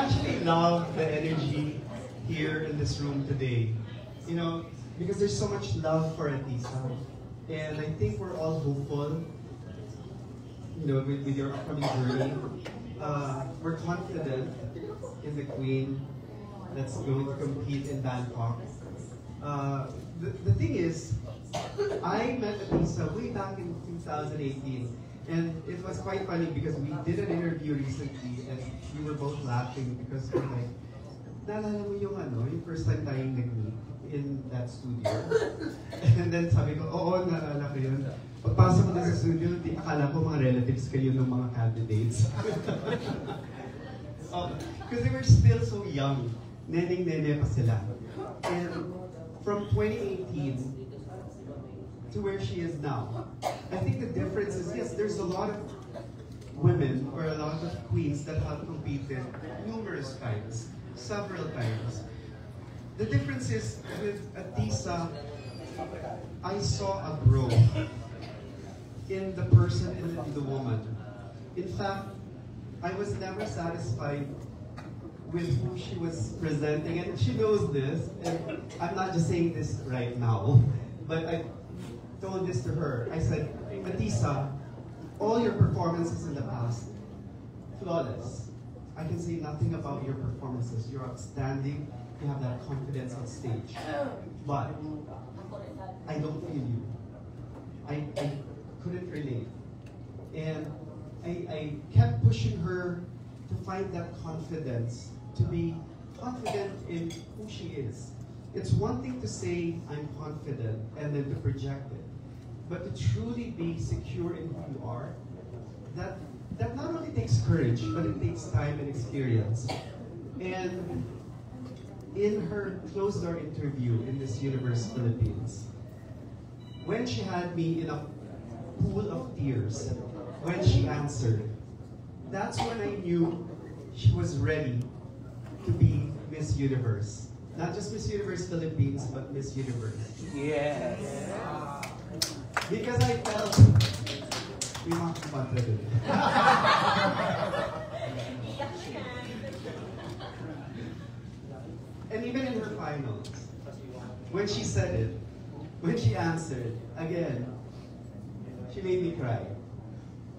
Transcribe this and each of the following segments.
actually love the energy here in this room today. You know, because there's so much love for Atisa. And I think we're all hopeful, you know, with your upcoming journey. We're confident in the Queen that's going to compete in Bangkok. The thing is, I met Atisa way back in 2018. And it was quite funny because we did an interview recently and we were both laughing because we're like, naalala mo yung first time tayong nag-meet in that studio? And then sabi ko, oo, naalala ko yun. Pagpasok ko na sa studio, akala ko mga relatives kayo ng mga candidates. Because they were still so young. Neneng-nene pa sila. And from 2018, to where she is now. I think the difference is, yes, there's a lot of women or a lot of queens that have competed numerous times, several times. The difference is with Atisa, I saw a growth in the person and in the woman. In fact, I was never satisfied with who she was presenting, and she knows this, and I'm not just saying this right now, but I told this to her. I said, Atisa, all your performances in the past, flawless. I can say nothing about your performances. You're outstanding. You have that confidence on stage. But I don't feel you. I couldn't relate. And I kept pushing her to find that confidence, to be confident in who she is. It's one thing to say, I'm confident, and then to project it. But to truly be secure in who you are, that not only takes courage, but it takes time and experience. And in her closed-door interview in Miss Universe Philippines, when she had me in a pool of tears, when she answered, that's when I knew she was ready to be Miss Universe. Not just Miss Universe Philippines, but Miss Universe. Yes. Because I felt, we want to contradict. And even in her finals, when she said it, when she answered, again, she made me cry.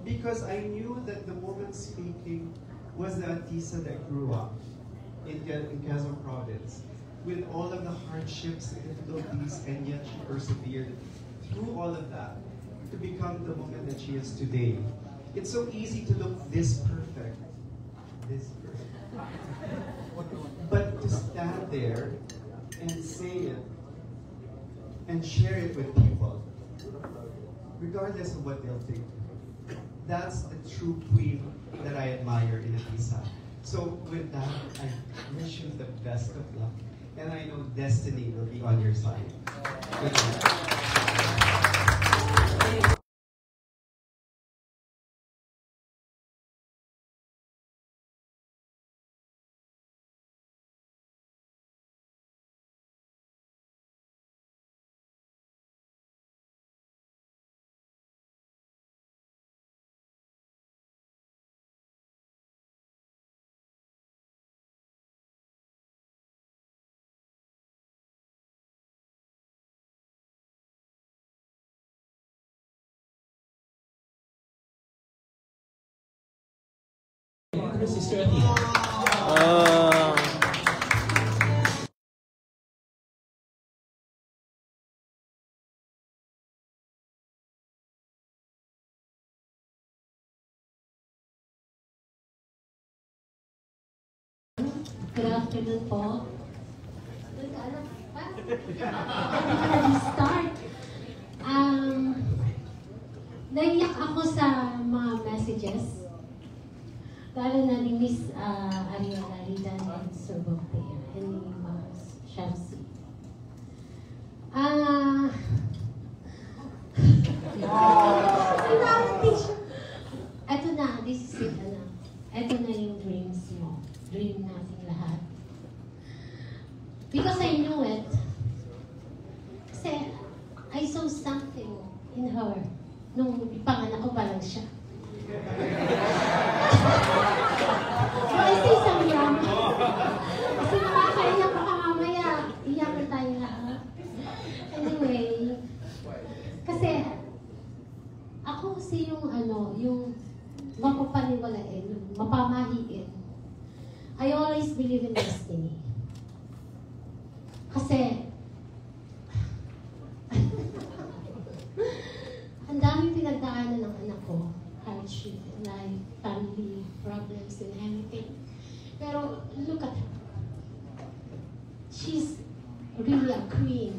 Because I knew that the woman speaking was the Atisa that grew up in Quezon Province, with all of the hardships in the Philippines, and yet she persevered through all of that to become the woman that she is today. It's so easy to look this perfect. But to stand there and say it and share it with people, regardless of what they'll think, that's the true queen that I admire in Atisa. So with that, I wish you the best of luck. And I know destiny will be on your side. Good Sister Athena. Good afternoon po. Start. Naiyak ako sa mga messages. Lalo na ni Miss Ariana Ridan and Sir Bogtair and ni Shamsi. Ito na, this is it, anak. Ito na yung dreams mo. Dream natin lahat. Because I knew it. Kasi I saw something in her nung ipanganak ko pa lang siya. So I see some young pamahiin. I always believe in destiny. Kasi, ang daming pinagdaanan ng anak ko. Hardship in life, family problems, and everything. Pero, look at her. She's really a queen.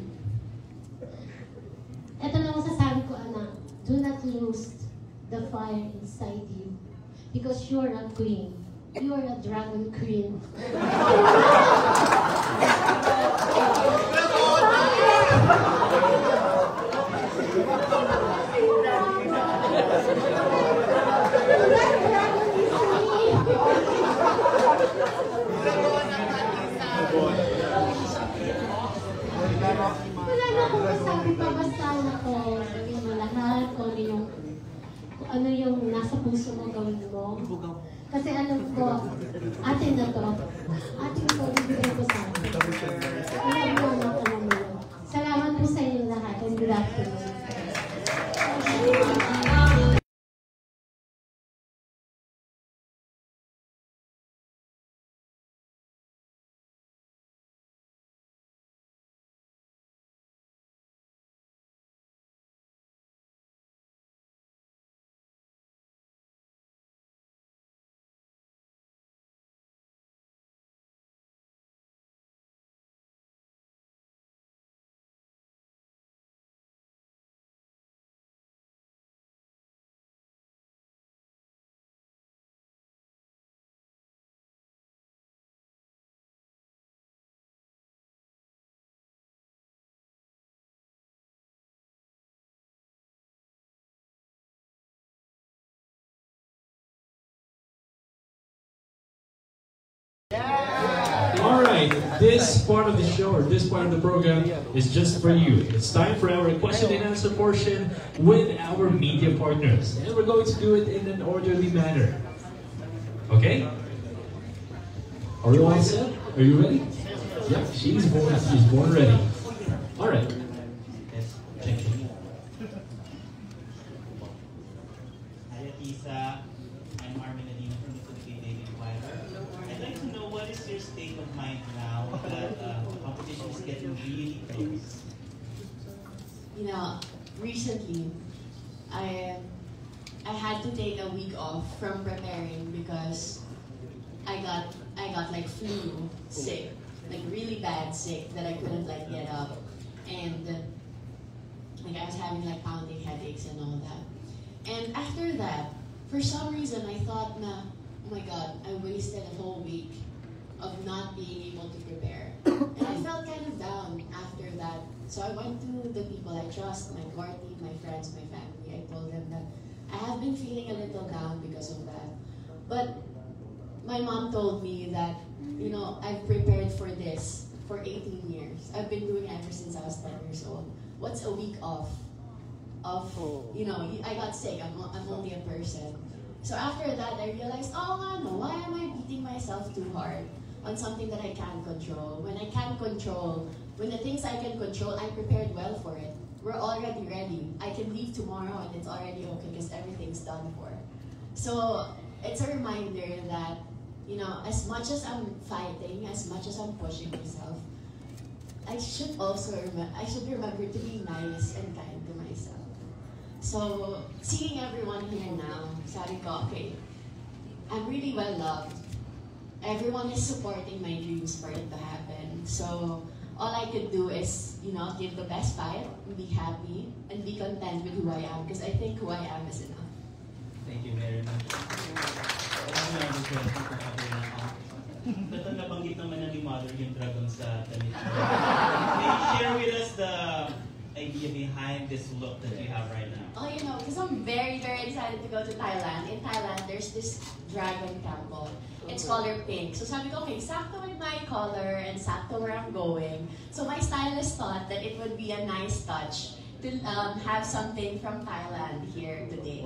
Ito na masasabi ko, anak. Do not lose the fire inside you. Because you are a queen. You are a dragon queen. Wala na akong masabi pa, basta na ko gawin mo lahat, kung ano yung nasa puso mo gawin mo. Kasi alam ko, atin na to. Atin ko, ibigay ko sa atin. Alam mo, alam mo. Salamat po sa inyo lahat. And good afternoon. Alright, this part of the show, or this part of the program, is just for you. It's time for our question and answer portion with our media partners. And we're going to do it in an orderly manner. Okay? Are you all set? Are you ready? Yeah, she's born ready. Alright. Thank you. Hi, Atisa. I'm Armin Adina from the Philippine Daily Inquirer. I'd like to know, what is your state of mind now that the competition is getting really close? You know, recently, I had to take a week off from preparing because I got like flu sick, like really bad sick that I couldn't like get up, and like I was having like pounding headaches and all that. And after that, for some reason, I thought, na, oh my God, I wasted a whole week of not being able to prepare. And I felt kind of down after that. So I went to the people I trust, my core team, my friends, my family. I told them that I have been feeling a little down because of that. But my mom told me that, you know, I've prepared for this for 18 years. I've been doing it ever since I was 10 years old. What's a week off? You know, I got sick, I'm only a person. So after that, I realized, oh no, why am I beating myself too hard on something that I can't control? When I can't control, when the things I can control, I'm prepared well for it. We're already ready. I can leave tomorrow and it's already okay because everything's done for. So it's a reminder that, you know, as much as I'm fighting, as much as I'm pushing myself, I should remember to be nice and kind to myself. So, seeing everyone here now, sabi ko, okay, I'm really well loved. Everyone is supporting my dreams for it to happen. So, all I could do is, you know, give the best fight, be happy, and be content with who I am, because I think who I am is enough. Thank you very much. Ba't nabanggit naman na ni Mother yung dragon sa damit? Can you share with us the idea behind this look that you have right now? Oh, you know, because I'm very, very excited to go to Thailand. In Thailand, there's this dragon temple. It's color pink. So sabi ko, okay, sakto with my color and sakto where I'm going. So my stylist thought that it would be a nice touch to have something from Thailand here today.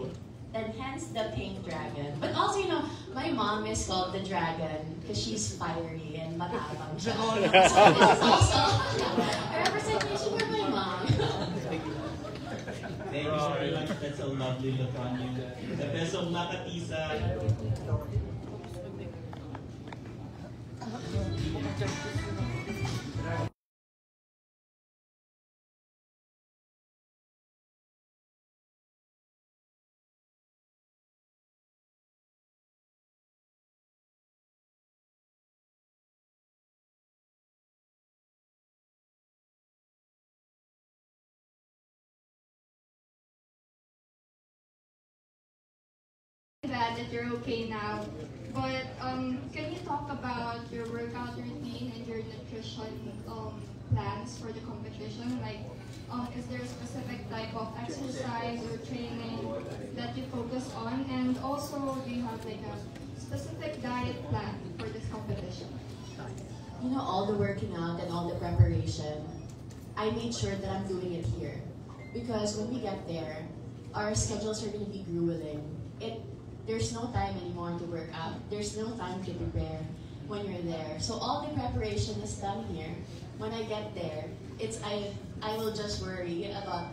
And hence the pink dragon. But also, you know, my mom is called the dragon because she's fiery and matabang siya. So this is also a representation for my mom. Thank you very much. That's a lovely look on you. The best of luck, Atisa. That you're okay now. But can you talk about your workout routine and your nutrition plans for the competition? Like, is there a specific type of exercise or training that you focus on? And also, do you have like a specific diet plan for this competition? You know, all the working out and all the preparation, I made sure that I'm doing it here. Because when we get there, our schedules are going to be grueling. There's no time anymore to work out. There's no time to prepare when you're there. So all the preparation is done here. When I get there, I will just worry about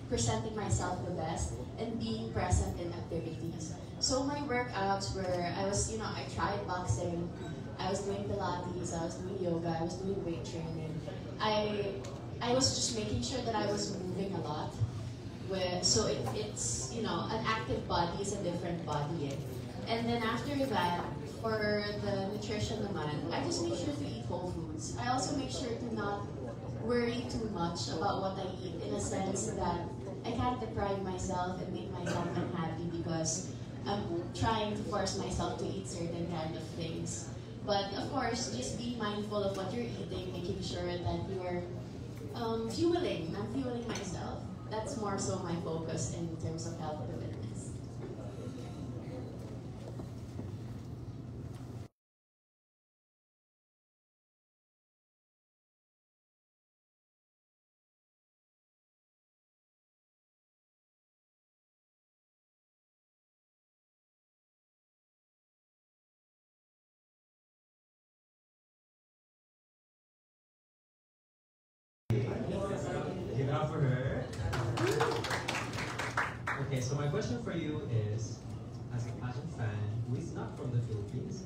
presenting myself the best and being present in activities. So my workouts were, I tried boxing, I was doing Pilates, I was doing yoga, I was doing weight training. I was just making sure that I was moving a lot. So it's an active body is a different body. And then after that, for the nutrition naman, I just make sure to eat whole foods. I also make sure to not worry too much about what I eat, in a sense that I can't deprive myself and make myself unhappy because I'm trying to force myself to eat certain kind of things. But of course, just be mindful of what you're eating, making sure that you're I'm fueling myself. That's more so my focus in terms of health and fitness. Give it up for her. Okay, so my question for you is, as a fashion fan who is not from the Philippines,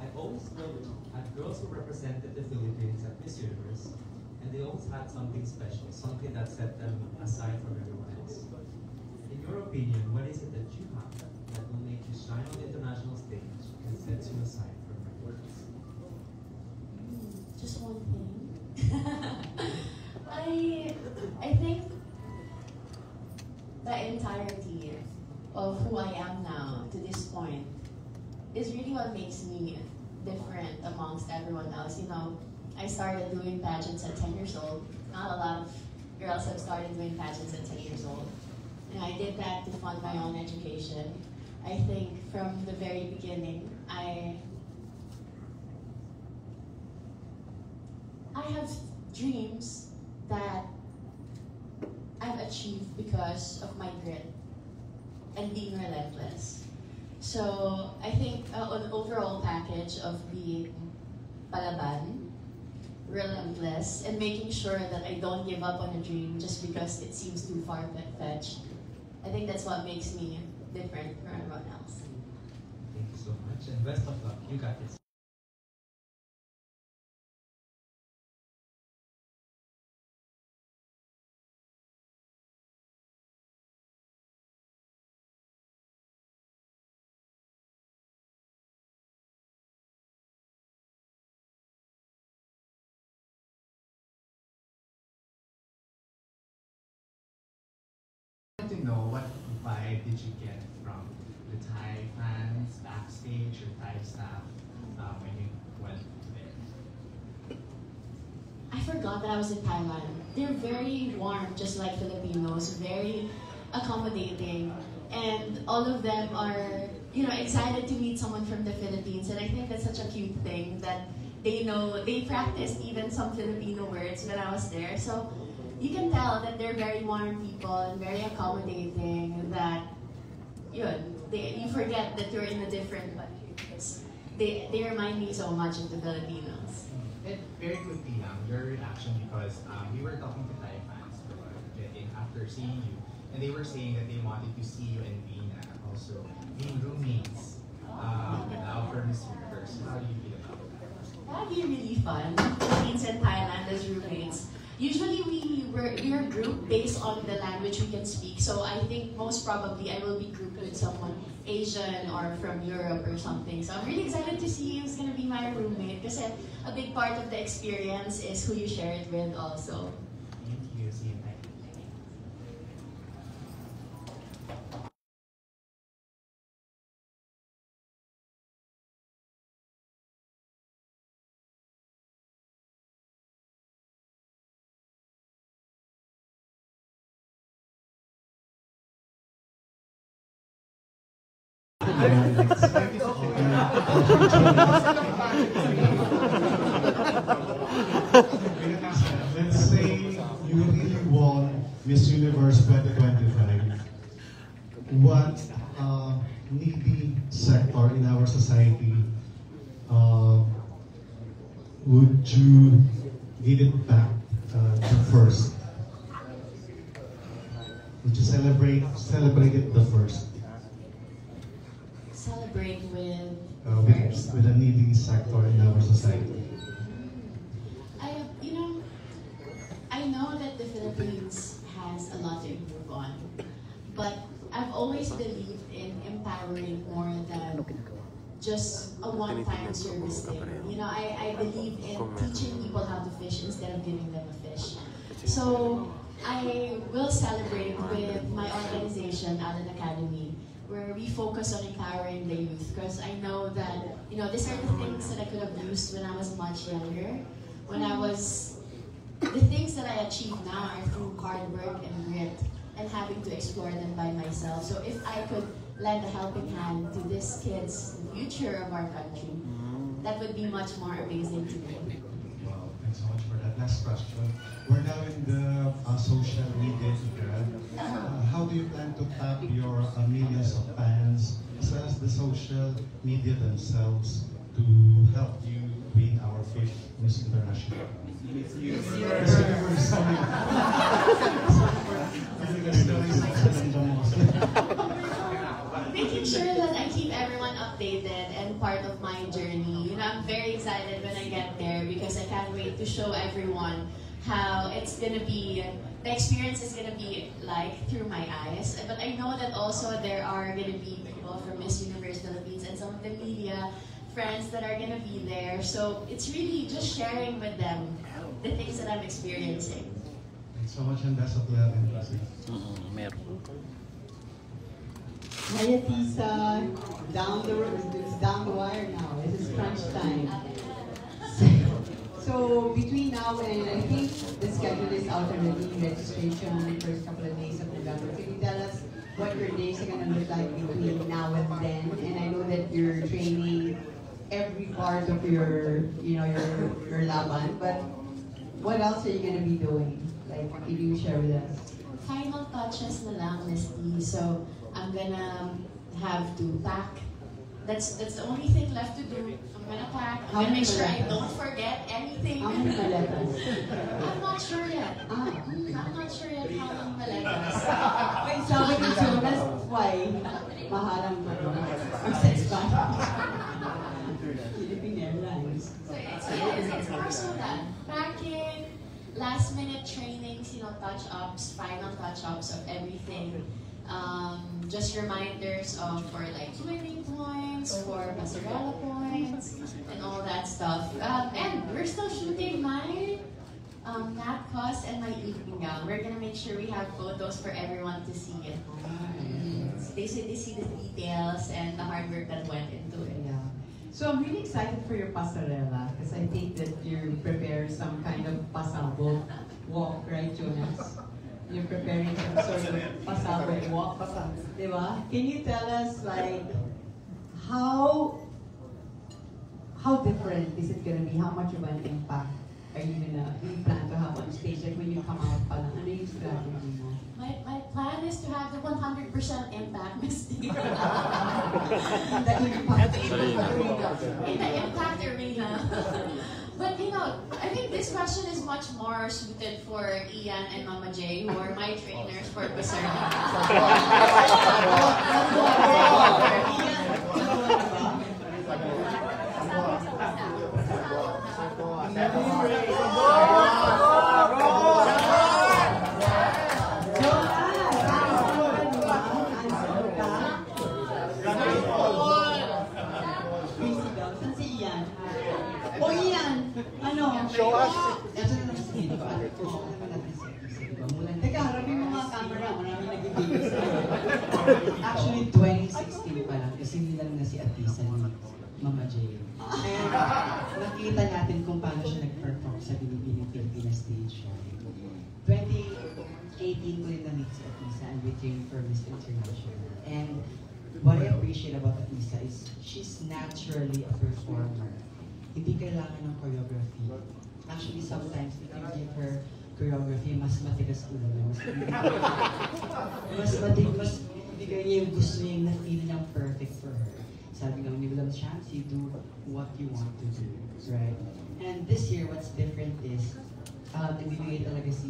I always looked at girls who represented the Philippines at Miss Universe, and they always had something special, something that set them aside from everyone else. In your opinion, what is it that you have that will make you shine on the international stage and sets you aside from everyone else? Just one thing. I think the entirety of who I am now to this point is really what makes me different amongst everyone else. You know, I started doing pageants at 10 years old. Not a lot of girls have started doing pageants at 10 years old. And I did that to fund my own education. I think from the very beginning, I have dreams that I've achieved because of my grit and being relentless. So I think an overall package of being palaban, relentless, and making sure that I don't give up on a dream just because it seems too far-fetched. I think that's what makes me different from everyone else. Thank you so much, and best of luck. You got this. To know what vibe did you get from the Thai fans backstage or Thai staff when you went there? I forgot that I was in Thailand. They're very warm, just like Filipinos, very accommodating, and all of them are, excited to meet someone from the Philippines. And I think that's such a cute thing that they practiced even some Filipino words when I was there. So you can tell that they're very warm people and very accommodating. That you forget that you're in a different country because they remind me so much of the Filipinos. And very quickly, your reaction, because we were talking to Thai fans for after seeing you, and they were saying that they wanted to see you and Vina also being roommates now for Miss Universe. How do you feel about that? That'd be really fun. Philippines and Thailand as roommates. Usually we're grouped based on the language we can speak. So I think most probably I will be grouped with someone Asian or from Europe or something. So I'm really excited to see who's gonna be my roommate because a big part of the experience is who you share it with also. Thank you. See you next. Let's say you really won Miss Universe 2025. What needy sector in our society would you give it back the first? Would you celebrate it the first? Celebrate with With a needy sector in our society. I know that the Philippines has a lot to improve on, but I've always believed in empowering more than just a one-time service thing. I believe in teaching people how to fish instead of giving them a fish. So I will celebrate with my organization, Allen Academy, where we focus on empowering the youth, because I know that, these are the things that I could have used when I was much younger. The things that I achieve now are through hard work and grit and having to explore them by myself. So if I could lend a helping hand to these kids, the future of our country, that would be much more amazing to me. Wow, thanks so much for that. Last question. We're now in the social media era. How do you plan to tap your millions of fans as well as the social media themselves to help you win our fifth Miss International? Miss Universe. Making sure that I keep everyone updated and part of my journey. I'm very excited when I get there because I can't wait to show everyone how it's gonna be, the experience is gonna be like through my eyes. But I know that also there are gonna be people from Miss Universe Philippines and some of the media friends that are gonna be there. So it's really just sharing with them the things that I'm experiencing. Thanks so much, and best of luck and blessings. Hiya, Tisa. Down the road, it's down the wire now. This is crunch time. So between now and I think the schedule is out already, registration, first couple of days of November. Can you tell us what your days are gonna look like between now and then? And I know that you're training every part of your laban, but what else are you gonna be doing? Like, can you share with us? Final touches na lang, Miss T. So I'm gonna have to pack. That's the only thing left to do. I'm gonna pack. I'm gonna make sure I don't forget anything. How many maletas? I'm not sure yet. I'm not sure yet how many maletas. Wait, sabi ni Jonas, why? Maharang ba no? Ang sex ba? Philippine Airlines. So it's more so that packing, last minute trainings, touch-ups, final touch-ups of everything. Just reminders for like swimming points, for passerella points, and all that stuff. And we're still shooting my nat cost and my evening gown. We're gonna make sure we have photos for everyone to see it. They see the details and the hard work that went into it. Yeah. So I'm really excited for your pasarela because I think that you prepare some kind of pasabog walk, right, Jonas? You're preparing some sort of pasabog walk, diba? Can you tell us like how different is it gonna be? How much of an impact are you plan to have on stage? Like when you come out, palang, ano yung strategy mo? My plan is to have the 100% impact, Miss T. The impact In the impact arena. But I think this question is much more suited for Ian and Mama J, who are my trainers for Passerella. naman. O Ian, ano? Show us. Ito na lang si Diba? Oo naman natin si Atisa, diba? Teka, harapin mo mga camera. Maraming nag-video sa Actually, 2016 pa lang. Kasi nilang na si Atisa ni Mama J. And nakita natin kung paano siya nag-perform sa Binibining Pilipinas stage show. 2018 ko rin na-meet si Atisa and we trained for Miss International. And what I appreciate about Atisa is she's naturally a performer. Hindi kailangan ng choreography. Actually, sometimes if you give her choreography, mas matigas ulo na. Mas bigay niya yung gusto niya, na feel niyang perfect for her. Sabi nga, when you have a chance, you do what you want to do, right? And this year, what's different is, nagbibigay talaga si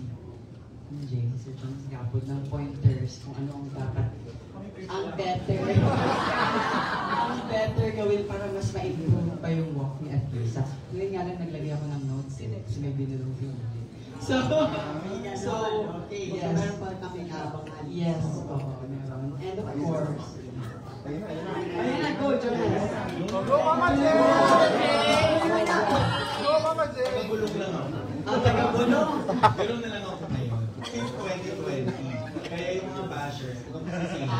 Jay, si Sir John Gapod ng pointers kung ano ang dapat, ang better gawin para mas ma-improve pa yung walk ni Atisa. Ngayon nga lang naglagay ako ng notes kasi may binulong film. So, okay, yes. Meron pa kami abangan. Yes, oo, meron. And of course, ayun na, go, Jonas. Go, Mama J! Go, Mama J! Tagabulong lang ako. Ang tagabulong? Ganun na lang ako ngayon. Since 2020, kaya yung mga bashers, kung masisingin.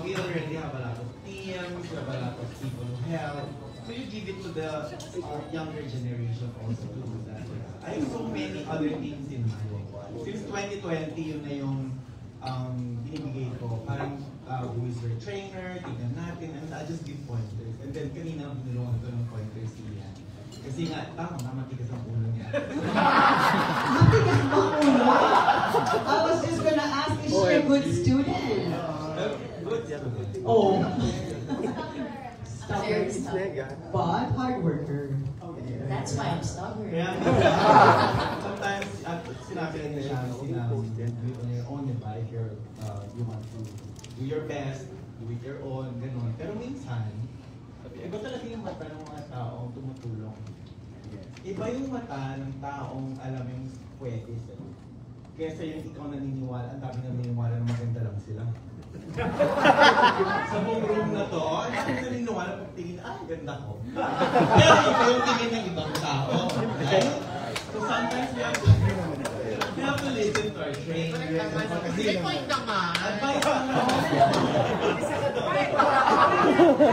We already have a lot of teams, we have a lot of people who help. So you give it to the younger generation also to do that. I have so many other things in mind. Since 2020, yun na yung binibigay ko. Parang who is your trainer, tingnan natin, and I just give pointers. And then kanina binulungan ko ng pointers niya. Kasi nga, matigas ang ulo niya. Matigas ang ulo? I was just gonna ask, is she a good student? Good student. Oh. Stubborn. But hard worker. That's why I'm stubborn. Kaya, sometimes, sinabi rin niya on your own, diba? If you want to do your best, do it your own, gano'n. Pero minsan, iba talaga yung mata ng mga taong tumutulong. Iba yung mata ng taong alam yung pwede sa'yo. Kesa yung ikaw naniniwala, ang dami naniniwala na maganda lang sila. Sa buong room na to, ang dami naniniwala pag tingin, ganda ko. Pero iba yung tingin ng ibang tao. Right? So sometimes we have to listen to our trainers. Kasi point naman. Advice naman. I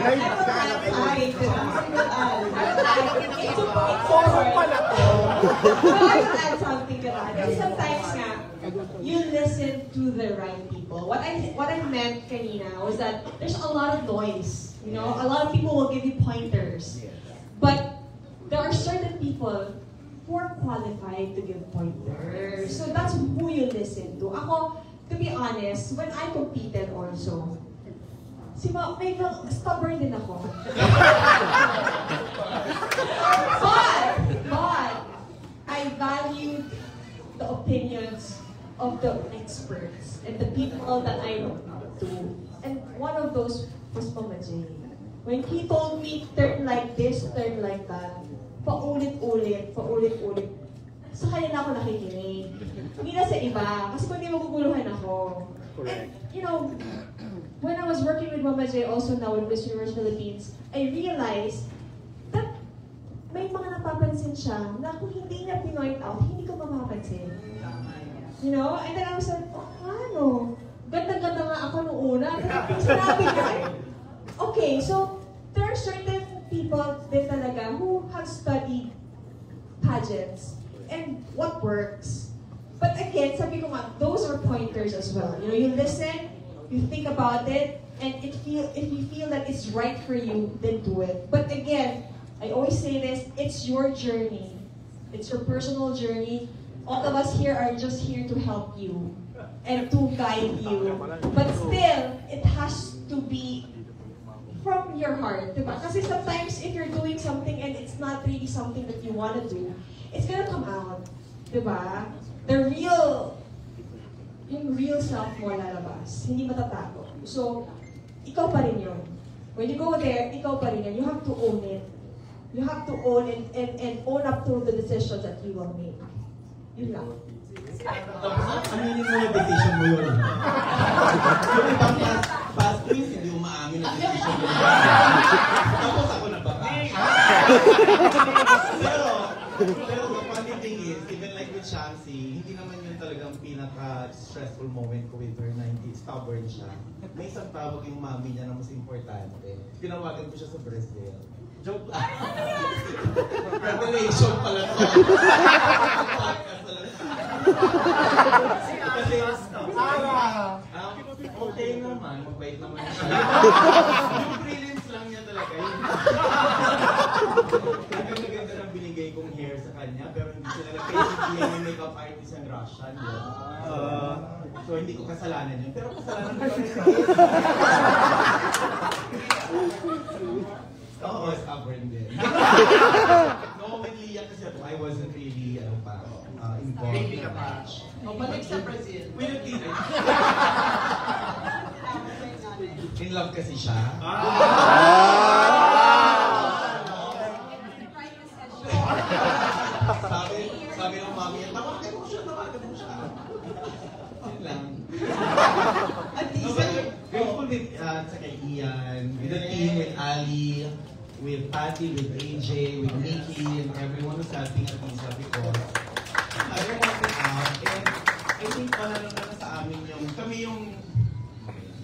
will add something to that. Kasi sometimes nga, you listen to the right people. What I meant kanina was that there's a lot of noise. You know, a lot of people will give you pointers. But there are certain people who are qualified to give pointers. So that's who you listen to. Ako, to be honest, when I competed also, medyo stubborn din ako. But I valued the opinions of the experts and the people that I look up to. And one of those was Mama J. When he told me, turn like this, turn like that, paulit-ulit, sa kanya na ako nakikinig. Hindi na sa iba, kasi kung hindi maguguluhan ako. And, you know, when I was working with Mama J, also now with Miss Universe Philippines, I realized that may mga napapansin siya na kung hindi niya pinoint out, hindi ko mapapansin. You know? And then I was like, ano? Ganda-ganda nga ako nung una. Sinabi niya, okay, so there are certain people din talaga who have studied pageants and what works. But again, sabi ko nga, those are pointers as well. You know, you listen, you think about it, and if you feel that it's right for you, then do it. But again, I always say this, it's your journey. It's your personal journey. All of us here are just here to help you and to guide you. But still, it has to be from your heart, diba? Kasi sometimes if you're doing something and it's not really something that you want to do, it's gonna come out, diba? Yung real self mo lalabas, hindi matatago. So, ikaw pa rin yun. When you go there, ikaw pa rin yun. You have to own it. You have to own it and own up to the decisions that you will make. Yun lang. Tapos, aminin mo yung decision mo yun. Yung ibang past twins, hindi mo maamin na decision mo. Tapos ako na baka. Pero the funny thing is, even like with Shamsi, hindi naman yun talagang pinaka-stressful moment ko with her na hindi stubborn siya. May isang tawag yung mami niya na mas importante. Tinawagan ko siya sa Brazil. Joke lang. Revelation pala to. Kasi, okay naman, mabait naman siya. Yung prelims lang niya talaga. Ang ganda ng binigay kong hair sa kanya, pero hindi sila nag-KCPN yung makeup artist ng Russian. So hindi ko kasalanan yun, pero kasalanan ko rin. Oo, stubborn din. No, with Leah kasi I wasn't really, involved. Baby ka pa. O, balik sa Brazil. We don't need it. In love kasi siya. Sabi ng mami, tawagan mo siya. Yun lang. Grateful with sa kay Ian, with the team, with Ali, with Patty, with AJ, with Nikki, and everyone who's helping at Lisa because they're helping out. And I think pala naman sa amin yung, kami yung,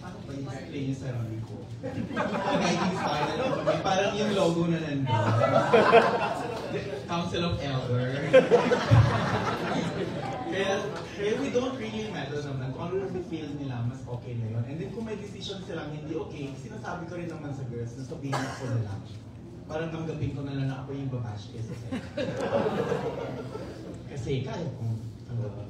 paano ba i-explain yung sarili ko? Guiding star na lang kami, parang yung logo na nandun. Council of Elders. Kaya we don't really matter naman kung ano na feel nila, mas okay na yun. And then kung may decision silang hindi okay, sinasabi ko rin naman sa girls na sabihin ako na lang. Parang tanggapin ko na lang na ako yung babash kesa sa'yo. Kasi kaya kong tanggapin.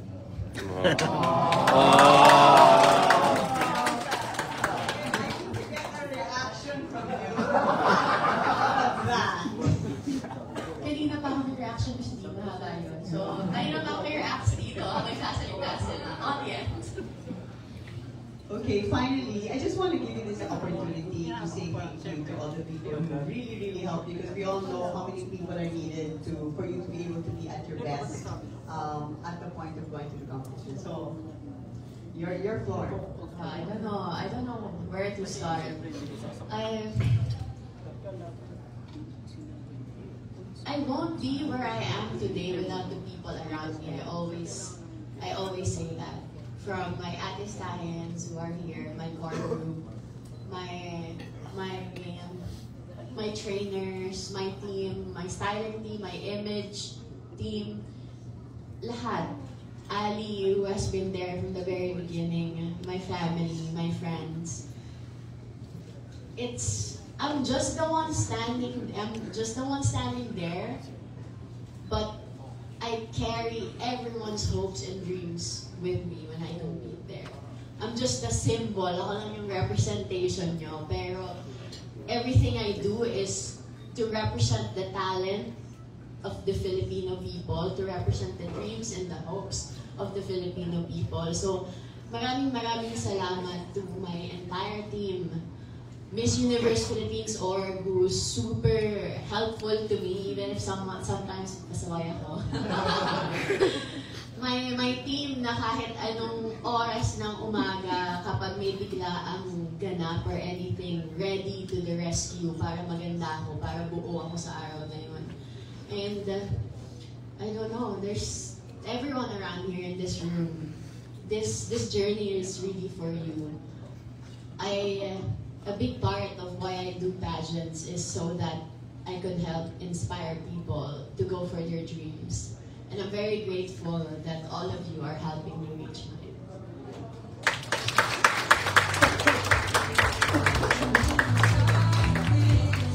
Kanina pa ako may reaction kasi di mahaba yun. So, kanina pa ako may reacts dito. May sasalita sila. Audience. Okay, finally, I just want to give you this opportunity to say thank you to all the people who really, really helped you because we all know how many people are needed for you to be able to be at your best at the point of going to the competition. So, your floor. I don't know where to start. I won't be where I am today without the people around me. I always say that. From my Atistahens who are here, my core group, my trainers, my team, my styling team, my image team, lahat. Ali, who has been there from the very beginning, my family, my friends. I'm just the one standing there, but I carry everyone's hopes and dreams with me when I don't be there. I'm just a symbol, ako lang yung representation nyo, pero everything I do is to represent the talent of the Filipino people, to represent the dreams and the hopes of the Filipino people. So, maraming salamat to my entire team, Miss Universe Philippines org, who's super helpful to me, even if sometimes pasaway ako. My team na kahit anong oras ng umaga, kapag may biglaang ganap or anything, ready to the rescue para maganda ako, para buo ako sa araw na yun. And I don't know, there's everyone around here in this room. This journey is really for you. A big part of why I do pageants is so that I could help inspire people to go for their dreams. And I'm very grateful that all of you are helping me reach mine.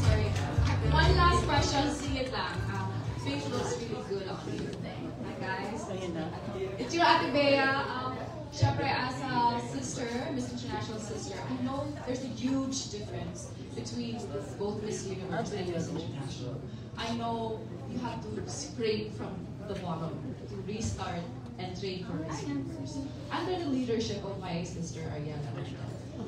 Sorry. One last question, singit lang. Face looks really good on you. Hi guys. It's your Ate Bea. Syempre, as a sister, Miss International sister, I know there's a huge difference between both Miss Universe and Miss International. I know you have to scrape from the bottom to restart and train for Miss Universe. Under the leadership of my sister, Ariana,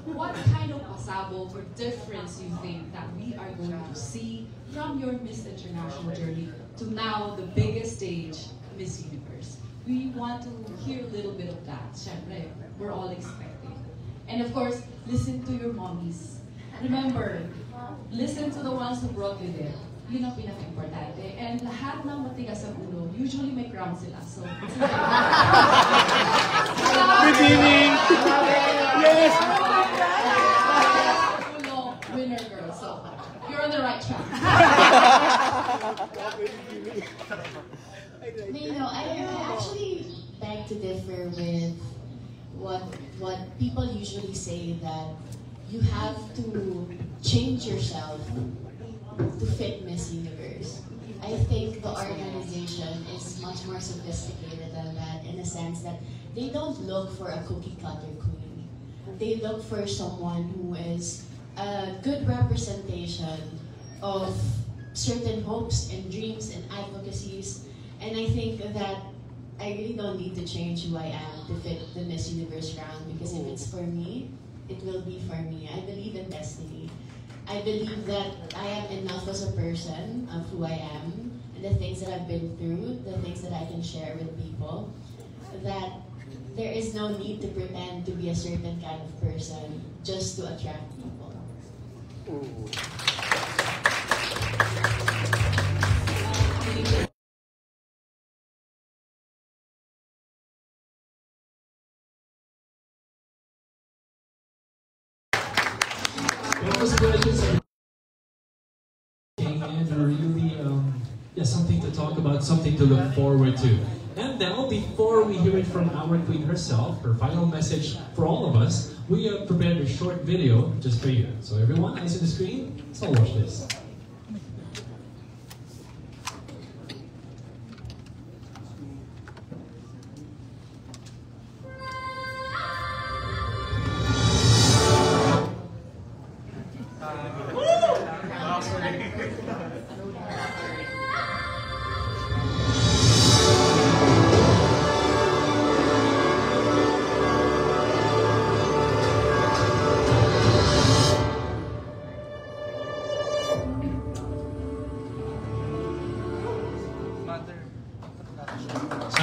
what kind of pasabog or difference you think that we are going to see from your Miss International journey to now the biggest stage, Miss Universe. We want to hear a little bit of that. Syempre, we're all expecting. And of course, listen to your mommies. Remember, listen to the ones who brought you there. Yun ang pinaka-importante. And lahat ng matigas ang ulo, usually may crown sila. So, Redeeming! Yes! Ulo, winner girl. So, you're on the right track. You know, I actually beg to differ with what people usually say, that you have to change yourself to fit Miss Universe. I think the organization is much more sophisticated than that, in a sense that they don't look for a cookie cutter queen. They look for someone who is a good representation of certain hopes and dreams and advocacies. And I think that I really don't need to change who I am to fit the Miss Universe round, because if it's for me, it will be for me. I believe in destiny. I believe that I am enough as a person of who I am, and the things that I've been through, the things that I can share with people, that there is no need to pretend to be a certain kind of person just to attract people. Those questions are and really, something to talk about, something to look forward to. And now, before we hear it from our queen herself, her final message for all of us, we have prepared a short video just for you. So everyone, eyes on the screen, so watch this.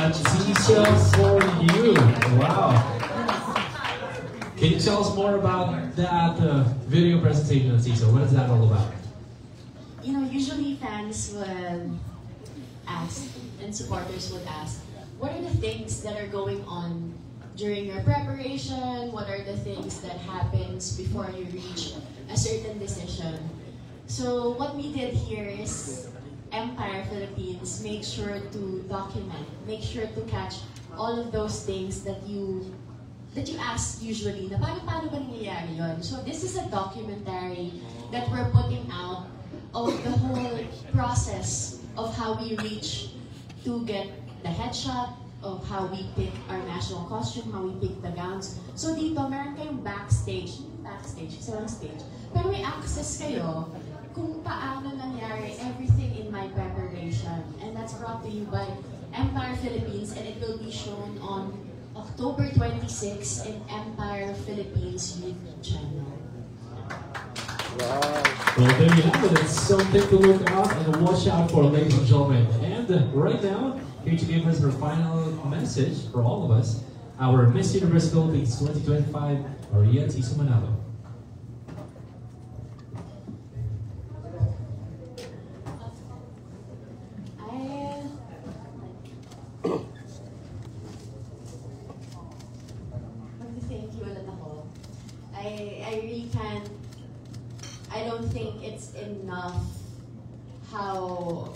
Aziza for you. Wow. Can you tell us more about that video presentation, Aziza? What is that all about? You know, usually fans would ask, and supporters would ask, what are the things that are going on during your preparation? What are the things that happens before you reach a certain decision? So what we did here is Empire Philippines made sure to document, make sure to catch all of those things that you ask usually, na paano ba nangyayari yun? So this is a documentary that we're putting out of the whole process of how we reach to get the headshot, of how we pick our national costume, how we pick the gowns. So dito, meron kayong backstage, kasi walang stage, pero may access kayo kung paano nangyari everything in my preparation. And that's brought to you by Empire Philippines, and it will be shown on October 26 in Empire Philippines YouTube channel. Wow. Well, there you have it. It's something to look out and watch out for, ladies and gentlemen. And right now, here to give us her final message for all of us, our Miss Universe Philippines 2025, Maria Tisa Manalo. I really can't, I don't think it's enough how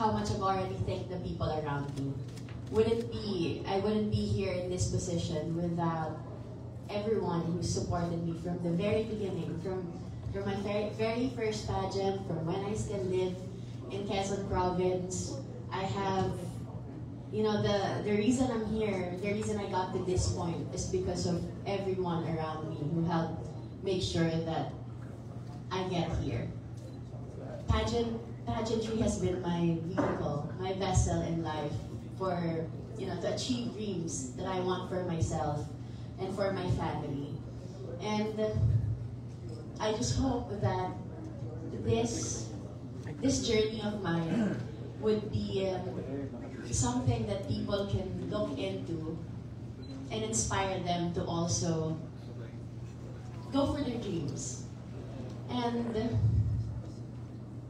much I've already thanked the people around me. I wouldn't be here in this position without everyone who supported me from the very beginning, from my very first pageant, from when I still lived in Quezon Province. I have, you know, the reason I'm here, the reason I got to this point is because of everyone around me who helped make sure that I get here. Pageantry has been my vehicle, my vessel in life for, you know, to achieve dreams that I want for myself and for my family. And I just hope that this this journey of mine would be something that people can look into and inspire them to also go for their dreams. And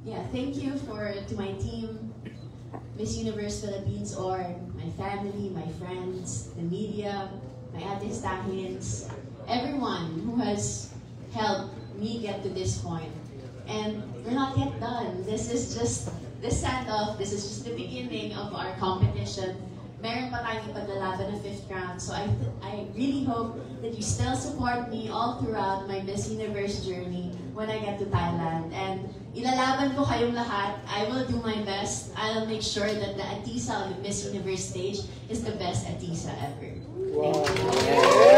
yeah, thank you to my team, Miss Universe Philippines org, my family, my friends, the media, my Ate Stahins, everyone who has helped me get to this point. And we're not yet done. This is just the send-off. This is just the beginning of our competition. Meron pa tayong ipaglalaban na 5th round. So I really hope that you still support me all throughout my Miss Universe journey when I get to Thailand. And ilalaban ko kayong lahat. I will do my best. I'll make sure that the Atisa on the Miss Universe stage is the best Atisa ever. Thank you.